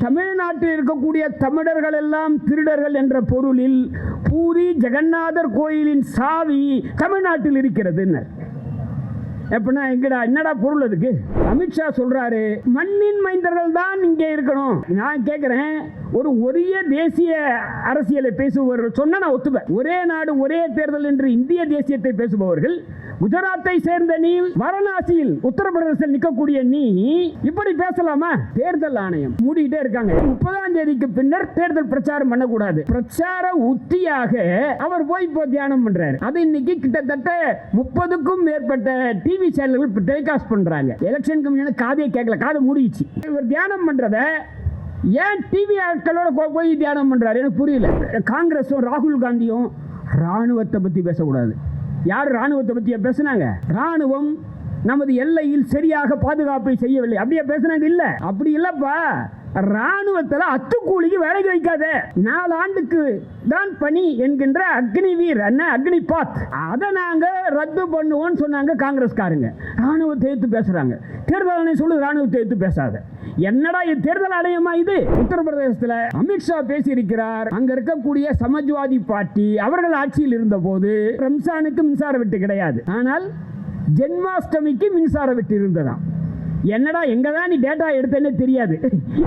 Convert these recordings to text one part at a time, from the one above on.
தமிழ்நாட்டில் இருக்கக்கூடிய தமிழர்கள் எல்லாம் திருடர்கள் என்ற பொருளில் பூரி ஜெகநாதர் கோயிலின் சாவி தமிழ்நாட்டில் இருக்கிறது. எப்படின்னா என்னடா பொருள் அதுக்கு? அமித்ஷா சொல்றாரு மண்ணின் மைந்தர்கள் தான் இங்கே இருக்கணும். நான் கேட்கிறேன், ஒரே தேசிய அரசியலை பேசுபவர்கள் சொன்னா நான் ஒத்துப்பேன். ஒரே நாடு ஒரே தேர்தல் என்று இந்திய தேசியத்தை பேசுபவர்கள், குஜராத்தை சேர்ந்த நீ, வாரணாசியில் உத்தரப்பிரதேசத்தில் நிற்கக்கூடிய நீ இப்படி பேசலாமா? தேர்தல் ஆணையம் மூடிக்கிட்டே இருக்காங்க. 30ஆம் தேதிக்கு பின்னர் தேர்தல் பிரச்சாரம் பண்ணக்கூடாது. பிரச்சார உத்தியாக அவர் போய் இப்போ தியானம் பண்றாரு. அது இன்னைக்கு கிட்டத்தட்ட 30க்கும் மேற்பட்ட டிவி சேனல்கள் டெலிகாஸ்ட் பண்றாங்க. எலெக்ஷன் கமிஷன் காதே கேட்கல, காதை மூடிச்சு. இவர் தியானம் பண்றத ஏன் டிவி ஆட்களோட போய் தியானம் பண்றாரு எனக்கு புரியல. காங்கிரஸும் ராகுல் காந்தியும் ராணுவத்தை பத்தி பேசக்கூடாது. யார் ராணுவத்தை பற்றிய பேசுனாங்க? ராணுவம் நமது எல்லையில் சரியாக பாதுகாப்பை செய்யவில்லை அப்படியே பேசுனாங்க. இல்ல, அப்படி இல்லப்பா. ராணுவத்தில் அத்துக்கூலிக்கு வேலைக்கு வைக்காத, 4 ஆண்டுக்கு தான் பணி என்கின்ற அக்னிவீர் அக்னிபாத் அதை நாங்க ரத்து பண்ணுவோம் சொன்னாங்க காங்கிரஸ்காரங்க. ராணுவத்தை எடுத்து பேசுறாங்க. தேர்தல் ஆணையம் சொல்லு ராணுவத்தை எடுத்து பேசாத. என்னடா இது தேர்தல் ஆணையமா இது? உத்தரப்பிரதேசத்தில் அமித்ஷா பேசி இருக்கிறார். அங்க இருக்கக்கூடிய சமாஜ்வாதி பார்ட்டி அவர்கள் ஆட்சியில் இருந்த போது ரம்சானுக்கு மின்சார வெட்டு கிடையாது, ஆனால் ஜென்மாஷ்டமிக்கு மின்சார வெட்டு இருந்ததாம். என்னடா எங்கதான் நீ டேட்டா எடுத்தேன்னு தெரியாது,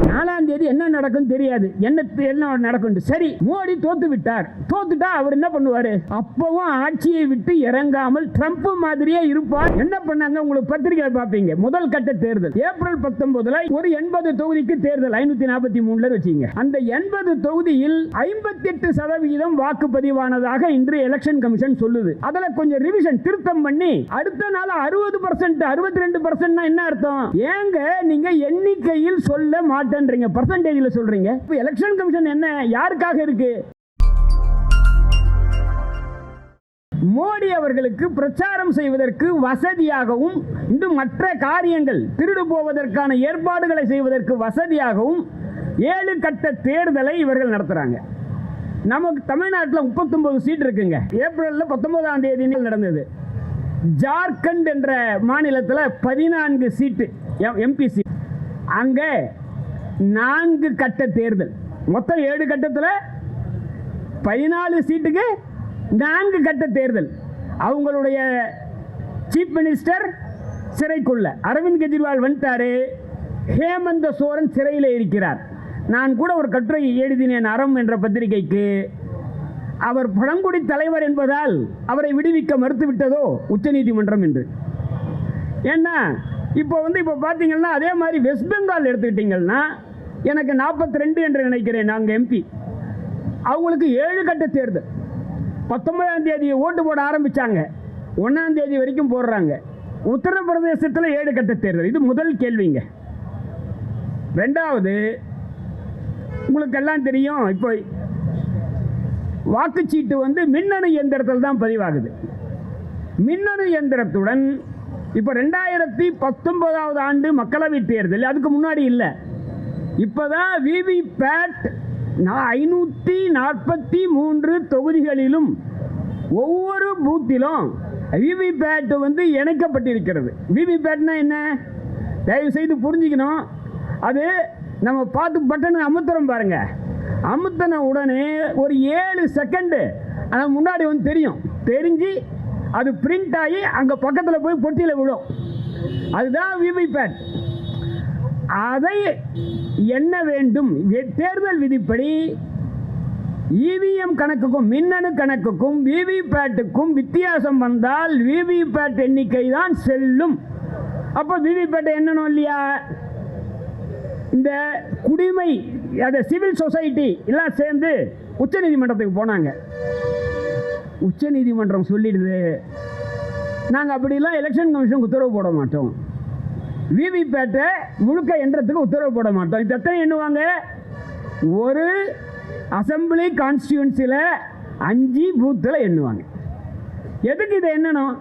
4ஆம் தேதி என்ன நடக்கும் தெரியாது, என்ன நடக்கும். சரி, மோடி தோத்து விட்டார். தோத்துட்டா அவர் என்ன பண்ணுவாரு? அப்பவும் ஆட்சியை விட்டு இறங்காமல் ட்ரம்ப் மாதிரியே இருப்பார். என்ன பண்ணாங்க? உங்களுக்கு பத்திரிகை பார்ப்பீங்க. முதல் கட்ட தேர்தல் ஏப்ரல் 19 ஒரு 80 தொகுதிக்கு தேர்தல் 543 வச்சீங்க. அந்த 80 தொகுதியில் 58% வாக்குப்பதிவானதாக இன்று எலெக்ஷன் கமிஷன் சொல்லுது. அதுல கொஞ்சம் ரிவிஷன் திருத்தம் பண்ணி அடுத்த நாள் 60% 62% என்ன அர்த்தம்? ஏங்க நீங்க எண்ணிக்கையில் சொல்ல மாட்டேன்றீங்க, பர்சன்டேஜ்ல சொல்றீங்க. இப்போ எலெக்ஷன் கமிஷன் என்ன யாருக்காக இருக்கு? மோடி அவர்களுக்கு பிரச்சாரம் செய்வதற்கு வசதியாகவும், இன்னும் மற்ற காரியங்கள் திருடு போவதற்கான ஏற்பாடுகளை செய்வதற்கு வசதியாகவும் 7 கட்ட தேர்தலை இவர்கள் நடத்துறாங்க. நமக்கு தமிழ்நாட்டில் 39 சீட் இருக்குங்க. ஏப்ரல் 19ஆம் தேதி நடந்தது. ஜார்க்கண்ட் என்ற மாநிலத்தில் 14 சீட்டு எம்பி சீட். அங்க 4 கட்ட தேர்தல். மொத்தம் 7 கட்டத்தில் 14 சீட்டுக்கு 4 கட்ட தேர்தல். அவங்களுடைய சீஃப் மினிஸ்டர் சிறைக்குள்ள அரவிந்த் கெஜ்ரிவால் வந்துட்டாரு. ஹேமந்த சோரன் சிறையில் இருக்கிறார். நான் கூட ஒரு கட்டுரை எழுதினேன் அறம் என்ற பத்திரிகைக்கு. அவர் பழங்குடி தலைவர் என்பதால் அவரை விடுவிக்க மறுத்துவிட்டதோ உச்சநீதிமன்றம் என்று. ஏன்னா இப்போ பார்த்தீங்கன்னா அதே மாதிரி வெஸ்ட் பெங்கால் எடுத்துக்கிட்டீங்கன்னா எனக்கு 42 என்று நினைக்கிறேன் நாங்கள் எம்பி. அவங்களுக்கு 7 கட்ட தேர்தல். 19ஆம் தேதி ஓட்டு போட ஆரம்பிச்சாங்க, 1ஆம் தேதி வரைக்கும் போடுறாங்க. உத்தரப்பிரதேசத்தில் 7 கட்ட தேர்தல். இது முதல் கேள்விங்க. ரெண்டாவது, உங்களுக்கு எல்லாம் தெரியும், இப்போ வாக்குச்சீட்டு மின்னணு இயந்திரத்தில் தான் பதிவாகுது. மின்னணு இயந்திரத்துடன் இப்போ 2019 ஆண்டு மக்களவை தேர்தல், அதுக்கு முன்னாடி இல்லை, இப்போதான் விவிபேட் 543 தொகுதிகளிலும் ஒவ்வொரு பூத்திலும் விவிபேட் இணைக்கப்பட்டிருக்கிறது. விவிபேட்னா என்ன? தயவு செய்து புரிஞ்சுக்கணும். அது நம்ம பார்த்து பட்டன் அமுத்துறோம் பாருங்க, அமுத்தின உடனே ஒரு 7 செகண்டு முன்னாடி தெரியும், தெரிஞ்சு அது பிரிண்ட் ஆகி அங்கே பக்கத்தில் போய் பொட்டியில் விடும். அதுதான் விவிபேட். அதை எண்ண வேண்டும். தேர்தல் விதிப்படி இவிஎம் கணக்குக்கும் மின்னணு கணக்குக்கும் விவிபேட்டுக்கும் வித்தியாசம் வந்தால் விவிபேட் எண்ணிக்கை தான் செல்லும். அப்போ விவிபேட்டை எண்ணணும் இல்லையா? இந்த குடிமை, அதை சிவில் சொசைட்டி எல்லாம் சேர்ந்து உச்சநீதிமன்றத்துக்கு போனாங்க. உச்சநீதிமன்றம் சொல்லிடுது, நாங்கள் அப்படிலாம் எலெக்ஷன் கமிஷனுக்கு உத்தரவு போட மாட்டோம், விவிபேட்டை முழுக்க எண்றதுக்கு உத்தரவு போட மாட்டோம். இது எத்தனை எண்ணுவாங்க? ஒரு அசம்பிளி கான்ஸ்டியூன்சியில் 5 பூத்தில் எண்ணுவாங்க. எதுக்கு இதை எண்ணணும்?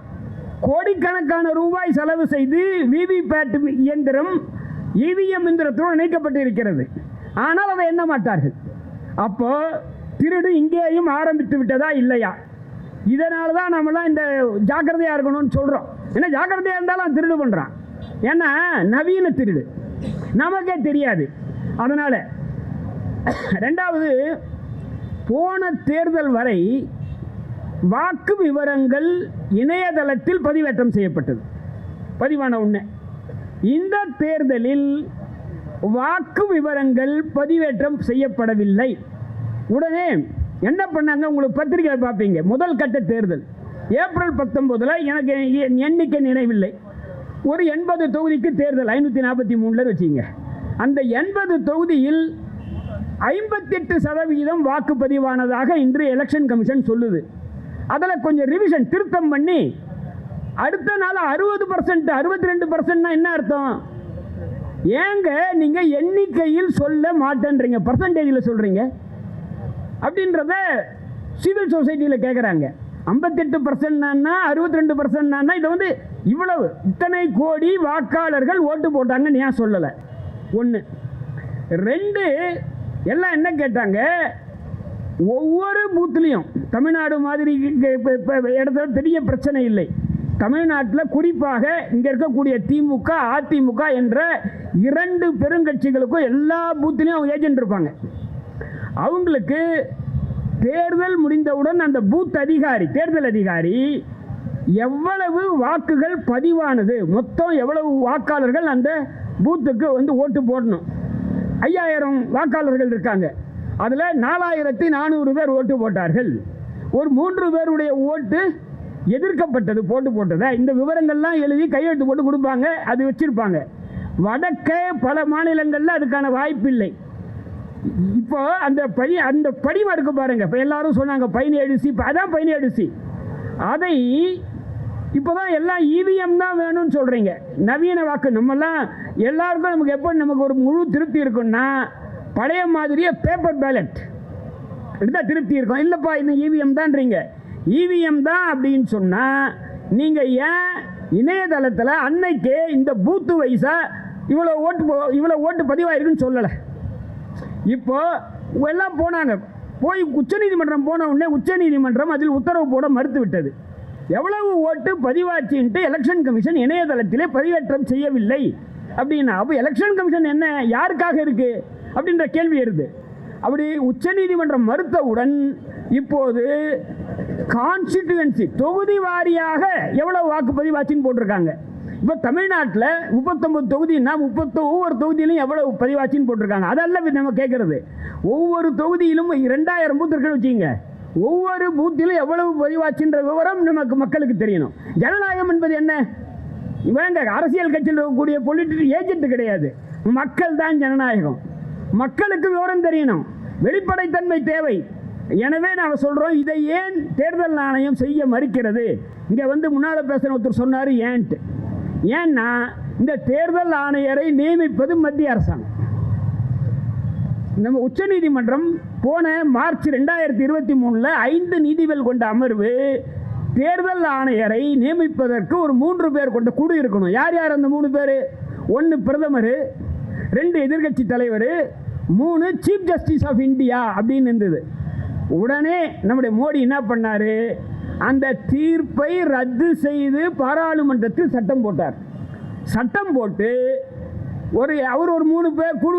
கோடிக்கணக்கான ரூபாய் செலவு செய்து விவிபேட் இயந்திரம் இவிஎம் இயந்திரத்தோடு இணைக்கப்பட்டு இருக்கிறது. ஆனால் அதை எண்ண மாட்டார்கள். அப்போ திருடு இங்கேயும் ஆரம்பித்து விட்டதா இல்லையா? இதனால தான் நம்மளாம் இந்த ஜாக்கிரதையாக இருக்கணும்னு சொல்கிறோம். ஏன்னா ஜாக்கிரதையாக இருந்தாலும் திருடு பண்ணுறான். ஏன்னா நவீன திருடு நமக்கே தெரியாது. அதனால் ரெண்டாவது, போன தேர்தல் வரை வாக்கு விவரங்கள் இணையதளத்தில் பதிவேற்றம் செய்யப்பட்டது, பதிவான உடனே. இந்த தேர்தலில் வாக்கு விவரங்கள் பதிவேற்றம் செய்யப்படவில்லை. உடனே என்ன பண்ணாங்க, உங்களுக்கு பத்திரிகை பார்ப்பீங்க, முதல் கட்ட தேர்தல் ஏப்ரல் 19, எனக்கு எண்ணிக்கை நினைவில்லை, ஒரு 80 தொகுதிக்கு தேர்தல் 543 வச்சுங்க. அந்த 80 தொகுதியில் 58% வாக்குப்பதிவானதாக இன்று எலெக்ஷன் கமிஷன் சொல்லுது. அதில் கொஞ்சம் ரிவிஷன் திருத்தம் பண்ணி அடுத்த நாள் 60%, 62% என்ன அர்த்தம்? ஏங்க நீங்கள் எண்ணிக்கையில் சொல்ல மாட்டேன்றீங்க, பர்சன்டேஜில் சொல்கிறீங்க அப்படின்றத சிவில் சொசைட்டியில் கேட்குறாங்க. 58%னா 62%னா இதை வந்து இவ்வளவு இத்தனை கோடி வாக்காளர்கள் ஓட்டு போட்டாங்கன்னு ஏன் சொல்லலை? ஒன்று. 2, எல்லாம் என்ன கேட்டாங்க, ஒவ்வொரு பூத்துலேயும் தமிழ்நாடு மாதிரி இடத்துல பெரிய பிரச்சனை இல்லை. தமிழ்நாட்டில் குறிப்பாக இங்கே இருக்கக்கூடிய திமுக, அதிமுக என்ற 2 பெருங்கட்சிகளுக்கும் எல்லா பூத்துலேயும் அவங்க ஏஜென்ட் இருப்பாங்க. அவங்களுக்கு தேர்தல் முடிந்தவுடன் அந்த பூத் அதிகாரி, தேர்தல் அதிகாரி எவ்வளவு வாக்குகள் பதிவானது, மொத்தம் எவ்வளவு வாக்காளர்கள் அந்த பூத்துக்கு வந்து ஓட்டு போடணும். 5000 வாக்காளர்கள் இருக்காங்க, அதில் 4400 பேர் ஓட்டு போட்டார்கள், ஒரு 3 பேருடைய ஓட்டு எதிர்க்கப்பட்டது, போட்டதை இந்த விவரங்கள்லாம் எழுதி கையெழுத்து போட்டு கொடுப்பாங்க, அது வச்சிருப்பாங்க. வடக்கே பல மாநிலங்களில் அதுக்கான வாய்ப்பு இல்லை. இப்போ அந்த படிவம் இருக்கு பாருங்க. இப்போ எல்லாரும் சொன்னாங்க 17C, அதான் 17C. அதை இப்போதான் எல்லாம் இவிஎம் தான் வேணும்னு சொல்றீங்க. நவீன வாக்கு நம்மெல்லாம் எல்லாருக்கும் நமக்கு எப்போ நமக்கு ஒரு முழு திருப்தி இருக்குன்னா பழைய மாதிரியே பேப்பர் பேலட் எடுத்தால் திருப்தி இருக்கும். இல்லைப்பா இன்னும் இவிஎம் தான்றீங்க. இவிஎம் தான் அப்படின்னு சொன்னால் நீங்கள் ஏன் இணையதளத்தில் அன்னைக்கே இந்த பூத்து வைஸாக இவ்வளோ ஓட்டு பதிவாயிருக்குன்னு சொல்லலை? இப்போ எல்லாம் போனாங்க, போய் உச்சநீதிமன்றம் போன உடனே உச்சநீதிமன்றம் அதில் உத்தரவு போட மறுத்து விட்டது. எவ்வளவு ஓட்டு பதிவாச்சுன்ட்டு எலெக்ஷன் கமிஷன் இணையதளத்திலே பதிவேற்றம் செய்யவில்லை அப்படின்னா அப்போ எலெக்ஷன் கமிஷன் என்ன, யாருக்காக இருக்கு அப்படின்ற கேள்வி வருது. அப்படி உச்சநீதிமன்றம் மறுத்தவுடன் இப்போது கான்ஸ்டிடியூவன்சி தொகுதி வாரியாக எவ்வளவு வாக்குப்பதிவாச்சின்னு போட்டிருக்காங்க. இப்போ தமிழ்நாட்டில் 39 தொகுதினா ஒவ்வொரு தொகுதியிலும் எவ்வளவு பதிவாச்சின்னு போட்டிருக்காங்க. அதெல்லாம் நம்ம கேட்கறது. ஒவ்வொரு தொகுதியிலும் 2000 பூத் இருக்குன்னு வச்சுங்க, ஒவ்வொரு பூத்திலும் எவ்வளவு பதிவாச்சுன்ற விவரம் நமக்கு மக்களுக்கு தெரியணும். ஜனநாயகம் என்பது என்ன? இவங்க அரசியல் கட்சியில் இருக்கக்கூடிய பொலிட்டிக்கல் ஏஜென்ட் கிடையாது, மக்கள் தான் ஜனநாயகம். மக்களுக்கு விவரம் தெரியணும், வெளிப்படைத்தன்மை தேவை. எனவே நாம் சொல்கிறோம், இதை ஏன் தேர்தல் ஆணையம் செய்ய மறுக்கிறது? இங்கே வந்து முன்னால் பேசுகிற ஒருத்தர் சொன்னார் ஏன்ட்டு. ஏன்னா இந்த தேர்தல் ஆணையரை நியமிப்பது மத்திய அரசாங்கம். நம்ம உச்சநீதிமன்றம் போன மார்ச் 2023 5 நீதிபதிகள் கொண்ட அமர்வு தேர்தல் ஆணையரை நியமிப்பதற்கு ஒரு 3 பேர் கொண்ட குழு இருக்கணும். யார் யார் அந்த 3 பேர்? 1 பிரதமர், 2 எதிர்கட்சி தலைவர், 3 சீஃப் ஜஸ்டிஸ் ஆஃப் இந்தியா அப்படின்னு இருந்தது. உடனே நம்முடைய மோடி என்ன பண்ணார், அந்த தீர்ப்பை ரத்து செய்து பாராளுமன்றத்தில் சட்டம் போட்டார். சட்டம் போட்டு அவர் ஒரு 3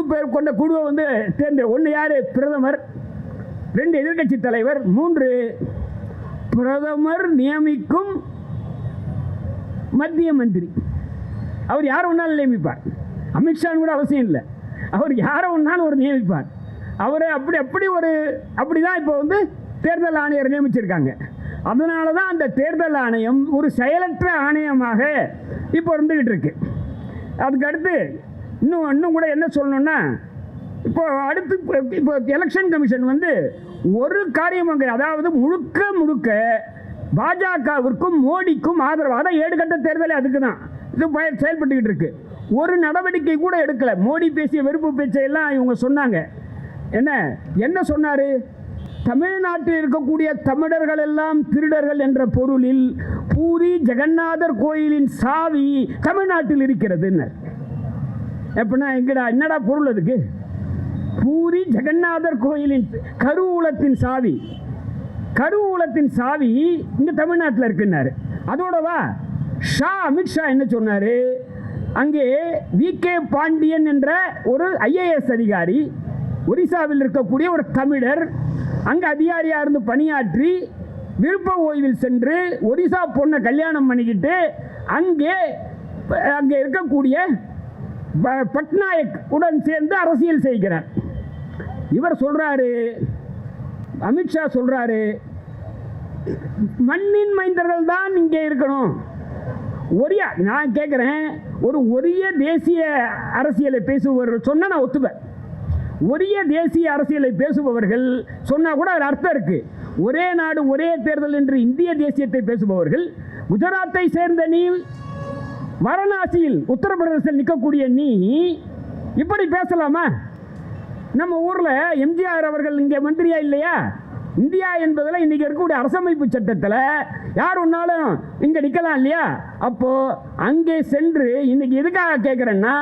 பேர் கொண்ட குழுவை வந்து தேர்ந்து, 1 யார்? பிரதமர், 2 எதிர்கட்சி தலைவர், 3 பிரதமர் நியமிக்கும் மத்திய மந்திரி. அவர் யாரை ஒன்றாலும் நியமிப்பார், அமித்ஷான்னு கூட அவசியம் இல்லை, அவர் யாரை ஒன்றாலும் ஒரு நியமிப்பார். அவரை அப்படிதான் இப்போ வந்து தேர்தல் ஆணையர் நியமிச்சிருக்காங்க. அதனால தான் அந்த தேர்தல் ஆணையம் ஒரு செயலற்ற ஆணையமாக இப்போ இருந்துகிட்டு இருக்கு. அதுக்கு அடுத்து இன்னும் கூட என்ன சொல்லணும்னா, இப்போ எலெக்ஷன் கமிஷன் வந்து ஒரு காரியம் அங்கே, அதாவது முழுக்க பாஜகவிற்கும் மோடிக்கும் ஆதரவு. அதான் 7 கட்ட தேர்தலே அதுக்கு தான் இது செயல்பட்டுக்கிட்டு இருக்கு. ஒரு நடவடிக்கை கூட எடுக்கலை. மோடி பேசிய வெறுப்பு பேச்சையெல்லாம் இவங்க சொன்னாங்க. என்ன சொன்னார்? தமிழ்நாட்டில் இருக்கக்கூடிய தமிழர்கள் எல்லாம் திருடர்கள் என்ற பொருளில் பூரி ஜெகநாதர் கோயிலின் சாவி தமிழ்நாட்டில் இருக்கிறது. எப்படின்னா என்னடா பொருள் அதுக்கு? பூரி ஜெகநாதர் கோயிலின் கருவூலத்தின் சாவி இங்க தமிழ்நாட்டில் இருக்குன்னாரு. அதோடவா அமித்ஷா என்ன சொன்னாரு, அங்கே VK பாண்டியன் என்ற ஒரு IAS அதிகாரி ஒரிசாவில் இருக்கக்கூடிய ஒரு தமிழர் அங்கே அதிகாரியாக இருந்து பணியாற்றி விருப்ப ஓய்வில் சென்று ஒரிசா பொண்ணை கல்யாணம் பண்ணிக்கிட்டு அங்கே இருக்கக்கூடிய பட்நாயக் உடன் சேர்ந்து அரசியல் செய்கிறார். இவர் சொல்றாரு, அமித்ஷா சொல்றாரு, மண்ணின் மைந்தர்கள் தான் இங்கே இருக்கணும். நான் கேட்குறேன், ஒரு ஒரிய தேசிய அரசியலை பேசுபவர்கள் சொன்னால் நான் ஒத்துப்பேன். ஒரிய தேசிய அரசியலை பேசுபவர்கள் சொன்னால் கூட அதில் அர்த்தம் இருக்கு. ஒரே நாடு ஒரே தேர்தல் என்று இந்திய தேசியத்தை பேசுபவர்கள், குஜராத்தை சேர்ந்த நீ, வாரணாசியில் உத்தரப்பிரதேசத்தில் நிற்கக்கூடிய நீ இப்படி பேசலாமா? நம்ம ஊரில் எம்ஜிஆர் அவர்கள் இங்கே மந்திரியா இல்லையா? இந்தியா என்பதில் இன்றைக்கி இருக்கக்கூடிய அரசமைப்பு சட்டத்தில் யார் ஒன்றாலும் இங்கே நிற்கலாம் இல்லையா? அப்போது அங்கே சென்று இன்றைக்கி எதுக்காக கேட்குறேன்னா,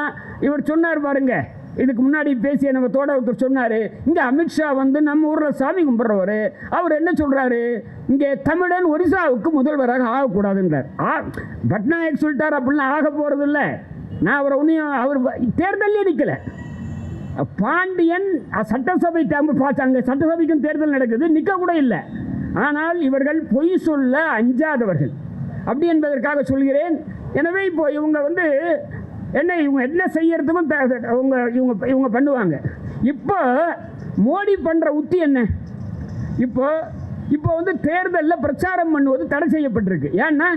இவர் சொன்னார் பாருங்க, இதுக்கு முன்னாடி பேசிய நம்ம ஒருத்தர் சொன்னார், இங்கே அமித்ஷா வந்து நம்ம ஊரில் சாமி கும்பிட்றவர், அவர் என்ன சொல்கிறாரு, இங்கே தமிழன் ஒரிசாவுக்கு முதல்வராக ஆகக்கூடாதுன்றார். பட்நாயக் சொல்லிட்டார், அப்படிலாம் ஆக போகிறது இல்லை. நான் அவரை ஒன்றையும் அவர் தேர்தலே நிற்கலை. பாண்டியன் சட்டசபை அங்கே சட்டசபைக்கும் தேர்தல் நடக்குது, நிற்க கூட இல்லை. ஆனால் இவர்கள் பொய் சொல்ல அஞ்சாதவர்கள் அப்படி என்பதற்காக சொல்கிறேன். எனவே இப்போ இவங்க வந்து இவங்க என்ன செய்யறதுக்கும் இவங்க பண்ணுவாங்க. இப்போ மோடி பண்ணுற உத்தி என்ன? இப்போ வந்து தேர்தலில் பிரச்சாரம் பண்ணுவது தடை செய்யப்பட்டிருக்கு. ஏன்னா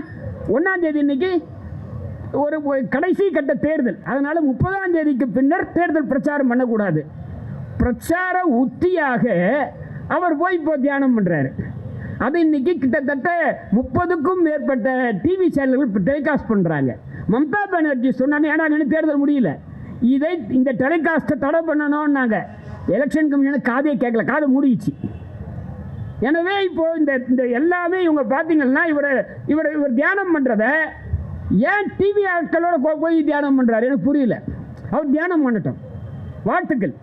1ஆம் தேதி இன்னைக்கு ஒரு கடைசி கட்ட தேர்தல், அதனால 30ஆம் தேதிக்கு பின்னர் தேர்தல் பிரச்சாரம் பண்ணக்கூடாது. பிரச்சார உத்தியாக அவர் போய் இப்போ தியானம் பண்ணுறாரு. அது இன்னைக்கு கிட்டத்தட்ட 30க்கும் மேற்பட்ட டிவி சேனல்கள் டெலிகாஸ்ட் பண்ணுறாங்க. மம்தா பானர்ஜி சொன்னாங்க, ஏன்னா தேர்தல் முடியல, இந்த டெலிகாஸ்ட்டை தடை பண்ணணும்னாங்க. எலெக்ஷன் கமிஷன் காதே கேட்கல, காதை மூடிச்சு. எனவே இப்போ இந்த எல்லாமே இவங்க பார்த்தீங்கன்னா இவர் தியானம் பண்ணுறத ஏன் டிவி ஆட்களோட போய் தியானம் பண்ணுறாரு எனக்கு புரியல. அவர் தியானம் பண்ணட்டும், வாழ்த்துக்கள்.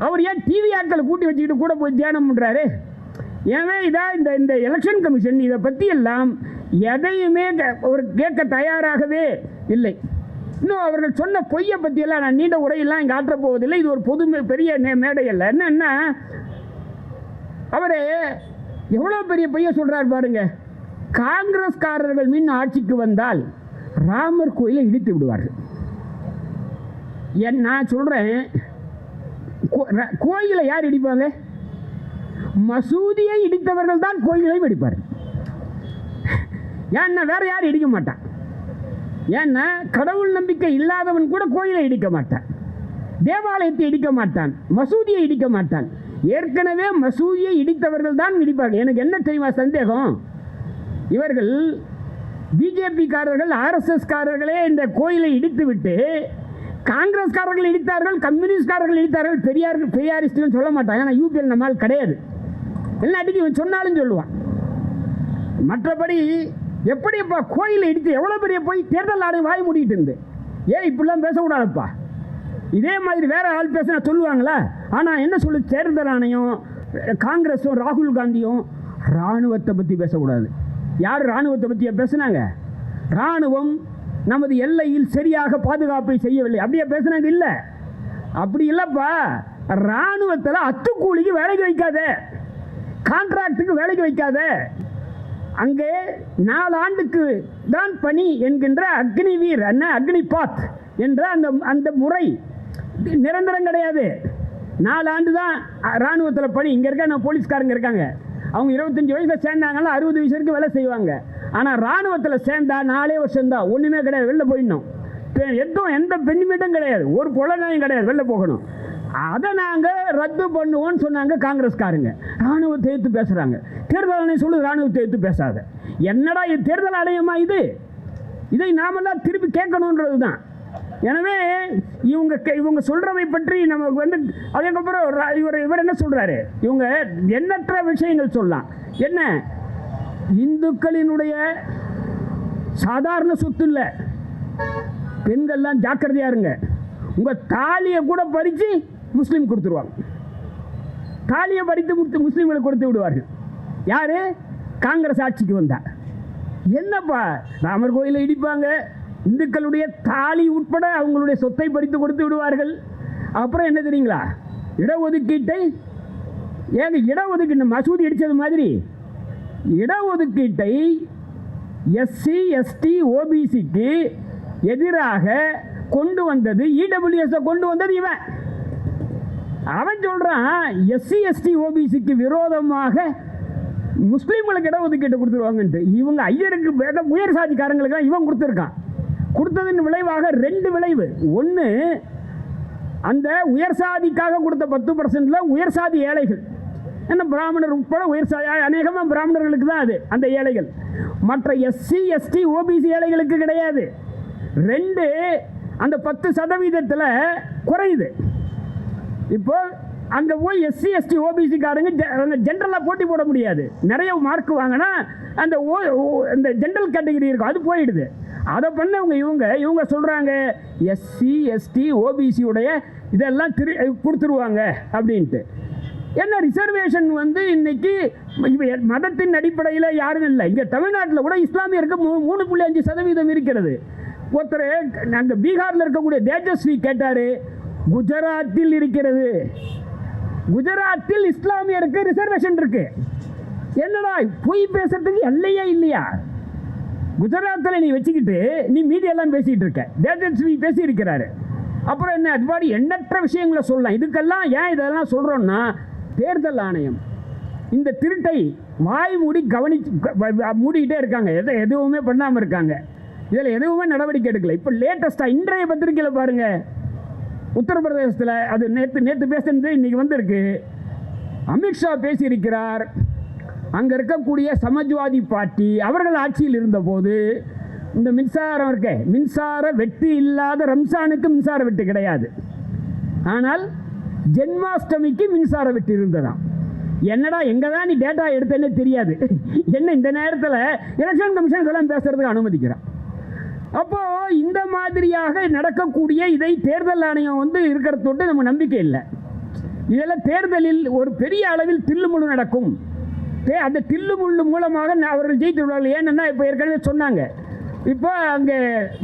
அவர் ஏன் டிவி ஆட்களை கூட்டி வச்சுக்கிட்டு கூட போய் தியானம் பண்ணுறாரு? ஏன்னா இதான் இந்த எலெக்ஷன் கமிஷன் இதை பற்றி எல்லாம் எதையுமே ஒரு கேட்க தயாராகவே இல்லை. இன்னும் அவர்கள் சொன்ன பொய்யை பற்றியெல்லாம் நான் நீண்ட உரையெல்லாம் இங்கே ஆற்ற போவதில்லை. இது ஒரு பொது பெரிய மேடை அல்ல. என்னன்னா அவரே எவ்வளோ பெரிய பொய்யை சொல்கிறார் பாருங்க. காங்கிரஸ்காரர்கள் மீன் ஆட்சிக்கு வந்தால் ராமர் கோயிலை இடித்து விடுவார்கள். நான் சொல்கிறேன், கோயிலை யார் இடிப்பாங்க? மசூதியை இடித்தவர்கள் தான் கோயிலையும் இடிப்பார்கள். ஏன்னா வேற யாரும் இடிக்க மாட்டான். ஏன்னா கடவுள் நம்பிக்கை இல்லாதவன் கூட கோயிலை இடிக்க மாட்டான், தேவாலயத்தை இடிக்க மாட்டான், மசூதியை இடிக்க மாட்டான். ஏற்கனவே மசூதியை இடித்தவர்கள் தான் இடிப்பார்கள். எனக்கு என்ன தெரியுமா சந்தேகம், இவர்கள் பிஜேபிக்காரர்கள் ஆர்எஸ்எஸ்காரர்களே இந்த கோயிலை இடித்து விட்டு காங்கிரஸ்காரர்கள் இடித்தார்கள், கம்யூனிஸ்ட்காரர்கள் இடித்தார்கள், பெரியாரிஸ்ட்கள் சொல்ல மாட்டாங்க. ஆனால் யூபிஎல் நம்மால் கிடையாது. எல்லாத்துக்கும் இவன் சொன்னாலும் சொல்லுவான். மற்றபடி எப்படிப்பா கோயிலை இடித்து எவ்வளோ பெரிய போய் தேர்தல் ஆணையம் வாய் மூடிட்டு இருந்து, ஏன் இப்படிலாம் பேசக்கூடாதுப்பா. இதே மாதிரி வேற ஆள் பேசினா சொல்லுவாங்களா? ஆனால் என்ன சொல்லு, தேர்தல் ஆணையம் காங்கிரஸும் ராகுல் காந்தியும் இராணுவத்தை பற்றி பேசக்கூடாது. யார் இராணுவத்தை பற்றியா பேசுனாங்க? இராணுவம் நமது எல்லையில் சரியாக பாதுகாப்பை செய்யவில்லை அப்படியே பேசுனாங்க. இல்லை, அப்படி இல்லைப்பா. இராணுவத்தில் அத்துக்கூலிக்கு வேலைக்கு வைக்காத, கான்ட்ராக்டுக்கு வேலைக்கு வைக்காத. அங்கே 4 ஆண்டுக்கு தான் பணி என்கின்ற அக்னிவீர் அக்னிபாத் என்ற அந்த முறை நிரந்தரம் கிடையாது. 4 ஆண்டு தான் இராணுவத்தில் பணி. இங்கே இருக்க நம்ம போலீஸ்காரங்க இருக்காங்க, அவங்க 25 வயசில் சேர்ந்தாங்கன்னா 60 வயசு வரைக்கும் வேலை செய்வாங்க. ஆனால் இராணுவத்தில் சேர்ந்தா 4 வருஷம்தான், ஒன்றுமே கிடையாது, வெளில போயிடணும். எந்த பெண்ணிமிடம் கிடையாது, ஒரு குழந்தையும் கிடையாது, வெளில போகணும். அதை நாங்கள் ரத்து பண்ணுவோம்னு சொன்னாங்க காங்கிரஸ்காரங்க. இராணுவத்தை எடுத்து பேசுகிறாங்க. தேர்தல் ஆணையம் சொல்லுது இராணுவத்தை எடுத்து பேசாத. என்னடா இது தேர்தல் ஆணையமா? இதை நாமெல்லாம் திருப்பி கேட்கணுன்றது தான். எனவே இவங்க சொல்றதை பற்றி நமக்கு அதுக்கப்புறம் இவர் என்ன சொல்றாரு, இவங்க எண்ணற்ற விஷயங்கள் சொல்லலாம். என்ன, இந்துக்களினுடைய சாதாரண சொத்து இல்லை, பெண்கள்லாம் ஜாக்கிரதையா இருங்க. உங்க தாலியை கூட பறித்து முஸ்லீம் கொடுத்துருவாங்க. தாலியை பறித்து முஸ்லீம்களுக்கு கொடுத்து விடுவார்கள். யாரு? காங்கிரஸ் ஆட்சிக்கு வந்தா. என்னப்பா, ராமர் கோயிலை இடிப்பாங்க, இந்துக்களுடைய தாலி உட்பட அவங்களுடைய சொத்தை பறித்து கொடுத்து விடுவார்கள். அப்புறம் என்ன தெரியுங்களா, இடஒதுக்கீட்டை ஏங்க இடஒதுக்கீட்டு மசூதி அடித்தது மாதிரி இடஒதுக்கீட்டை எஸ்சி எஸ்டி ஓபிசிக்கு எதிராக கொண்டு வந்தது இடபிள்யூஎஸ் கொண்டு வந்தது இவன். அவன் சொல்கிறான் எஸ்சி எஸ்டி ஓபிசிக்கு விரோதமாக முஸ்லீம்களுக்கு இடஒதுக்கீட்டை கொடுத்துருவாங்கன்ட்டு. இவங்க ஐயருக்கு உயர் சாதிக்காரங்களுக்கு இவன் கொடுத்துருக்கான். கொடுத்ததின் விளைவாக 2 விளைவு. ஒன்று, அந்த உயர் சாதிக்காக கொடுத்த 10% உயர் சாதி ஏழைகள், என்ன பிராமணர் உட்பட உயர் சாதி, அநேகமாக பிராமணர்களுக்கு தான் அது அந்த ஏழைகள், மற்ற எஸ்சி எஸ்டி ஓபிசி ஏழைகளுக்கு கிடையாது. 2, அந்த 10% குறையுது. இப்போ அங்கே போய் எஸ்சி எஸ்டி ஓபிசிக்காரங்க ஜென்ரலாக போட்டி போட முடியாது. நிறைய மார்க் வாங்கினா அந்த இந்த ஜென்ரல் கேட்டகரி இருக்கும், அது போயிடுது. அதை பண்ணவங்க இவங்க சொல்கிறாங்க எஸ்சி எஸ்டி ஓபிசியுடைய இதெல்லாம் கொடுத்துருவாங்க அப்படின்ட்டு. என்ன ரிசர்வேஷன் இன்னைக்கு மதத்தின் அடிப்படையில் யாரும் இல்லை. இங்கே தமிழ்நாட்டில் கூட இஸ்லாமியருக்கு 3.5% இருக்கிறது. ஒருத்தர் நாங்கள் பீகாரில் இருக்கக்கூடிய தேஜஸ்வி கேட்டார், குஜராத்தில் இருக்கிறது, குஜராத்தில் இஸ்லாமியருக்கு ரிசர்வேஷன் இருக்கு. என்னடா பொய் பேசுறதுக்கு எல்லையே இல்லையா? குஜராத்தில் நீ வச்சுக்கிட்டு நீ மீடியெல்லாம் பேசிகிட்டு இருக்க. தேஜஸ்வி பேசியிருக்கிறாரு. அப்புறம் என்ன, அது மாதிரி எண்ணற்ற விஷயங்களை சொல்லலாம். இதுக்கெல்லாம் ஏன் இதெல்லாம் சொல்கிறோன்னா, தேர்தல் ஆணையம் இந்த திருட்டை வாய் மூடி மூடிக்கிட்டே இருக்காங்க. எதுவுமே பண்ணாமல் இருக்காங்க. இதில் எதுவுமே நடவடிக்கை எடுக்கல. இப்போ லேட்டஸ்ட்டாக இன்றைய பத்திரிகையில் பாருங்கள், உத்தரப்பிரதேசத்தில் அது நேற்று பேசுனது இன்றைக்கி வந்திருக்கு. அமித்ஷா பேசியிருக்கிறார். அங்கே இருக்கக்கூடிய சமாஜ்வாதி பார்ட்டி அவர்கள் ஆட்சியில் இருந்தபோது இந்த மின்சாரம் இருக்கே, மின்சார வெட்டு இல்லாத ரம்ஜானுக்கு மின்சார வெட்டு கிடையாது. ஆனால் ஜென்மாஷ்டமிக்கு மின்சார வெட்டு இருந்ததாம். என்னடா எங்கே தான் நீ டேட்டா எடுத்தேன்னு தெரியாது. என்ன இந்த நேரத்தில் எலெக்ஷன் கமிஷன் இதெல்லாம் பேசுறதுக்கு அனுமதிக்கிறான். அப்போது இந்த மாதிரியாக நடக்கக்கூடிய இதை தேர்தல் ஆணையம் இருக்கிறதோடு நம்ம நம்பிக்கை இல்லை. இதெல்லாம் தேர்தலில் ஒரு பெரிய அளவில் தில்லுமுள்ளு நடக்கும். அந்த தில்லுமுள்ளு மூலமாக அவர்கள் ஜெயித்து விடுவார்கள். ஏன்னா இப்போ ஏற்கனவே சொன்னாங்க, இப்போ அங்கே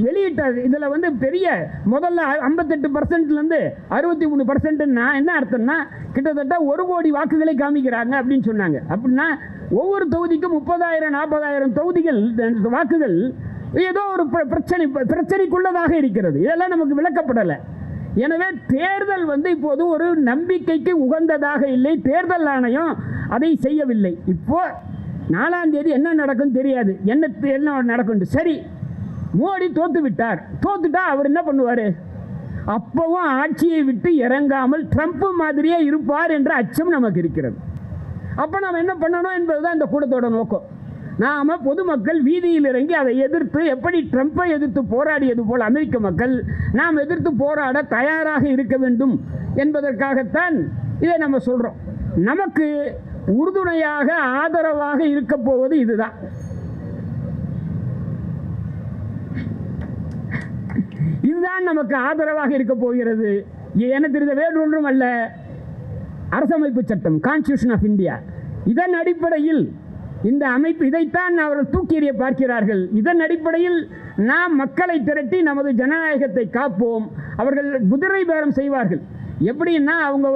வெளியிட்ட இதில் பெரிய முதல்ல 58%லேருந்து 63%ன்னா என்ன அர்த்தம்னா கிட்டத்தட்ட 1 கோடி வாக்குகளை காமிக்கிறாங்க அப்படின்னு சொன்னாங்க. அப்படின்னா ஒவ்வொரு தொகுதிக்கும் 30,000 40,000 தொகுதிகள் வாக்குகள் ஏதோ ஒரு பிரச்சனைக்குள்ளதாக இருக்கிறது. இதெல்லாம் நமக்கு விளக்கப்படலை. எனவே தேர்தல் இப்போது ஒரு நம்பிக்கைக்கு உகந்ததாக இல்லை. தேர்தல் ஆணையம் அதை செய்யவில்லை. இப்போ 4ஆம் தேதி என்ன நடக்கும் தெரியாது. என்ன நடக்கும். சரி, மோடி தோத்து விட்டார். தோத்துட்டா அவர் என்ன பண்ணுவார்? அப்பவும் ஆட்சியை விட்டு இறங்காமல் ட்ரம்ப் மாதிரியே இருப்பார் என்ற அச்சம் நமக்கு இருக்கிறது. அப்போ நாம் என்ன பண்ணணும் என்பதுதான் இந்த கூட்டத்தோட நோக்கம். நாம் பொதுமக்கள் வீதியில் இறங்கி அதை எதிர்த்து, எப்படி ட்ரம்ப்பை எதிர்த்து போராடியது போல் அமெரிக்க மக்கள் நாம் எதிர்த்து போராட தயாராக இருக்க வேண்டும் என்பதற்காகத்தான் இதை நம்ம சொல்கிறோம். நமக்கு உறுதுணையாக ஆதரவாக இருக்க போவது இதுதான். இதுதான் நமக்கு ஆதரவாக இருக்க போகிறது. எனக்கு தெரிந்த வேறு ஒன்றும் அல்ல, அரசமைப்பு சட்டம், கான்ஸ்டிடியூஷன் ஆஃப் இந்தியா. இதன் அடிப்படையில் இந்த அமைப்பு இதைத்தான் அவர்கள் தூக்கி எறிய பார்க்கிறார்கள். இதன் அடிப்படையில் நாம் மக்களை திரட்டி நமது ஜனநாயகத்தை காப்போம். அவர்கள் குதிரை பேரம் செய்வார்கள். எப்படின்னா அவங்க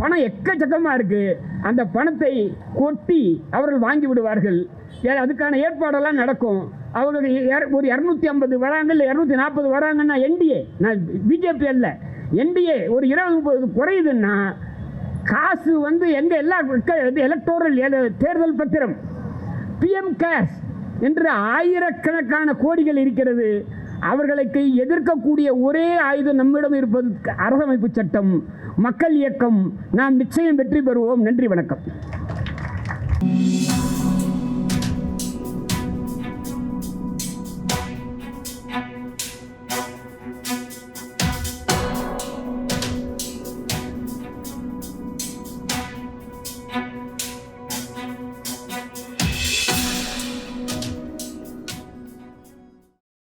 பணம் எக்கச்சக்கமாக இருக்குது, அந்த பணத்தை கொட்டி அவர்கள் வாங்கி விடுவார்கள். அதுக்கான ஏற்பாடெல்லாம் நடக்கும். அவர்கள் ஒரு 250 வராங்க, இல்லை 240 வராங்கன்னா என்டிஏ, நான் பிஜேபி அல்ல, என்டிஏ ஒரு 20-30 குறையுதுன்னா காசு எங்கே எல்லாம் எலக்டோரல் தேர்தல் பத்திரம், பிஎம் கேஷ் என்று ஆயிரக்கணக்கான கோடிகள் இருக்கிறது. அவர்களுக்கு எதிர்க்கக்கூடிய ஒரே ஆயுதம் நம்மிடம் இருப்பது அரசமைப்பு சட்டம், மக்கள் இயக்கம். நாம் நிச்சயம் வெற்றி பெறுவோம். நன்றி, வணக்கம்.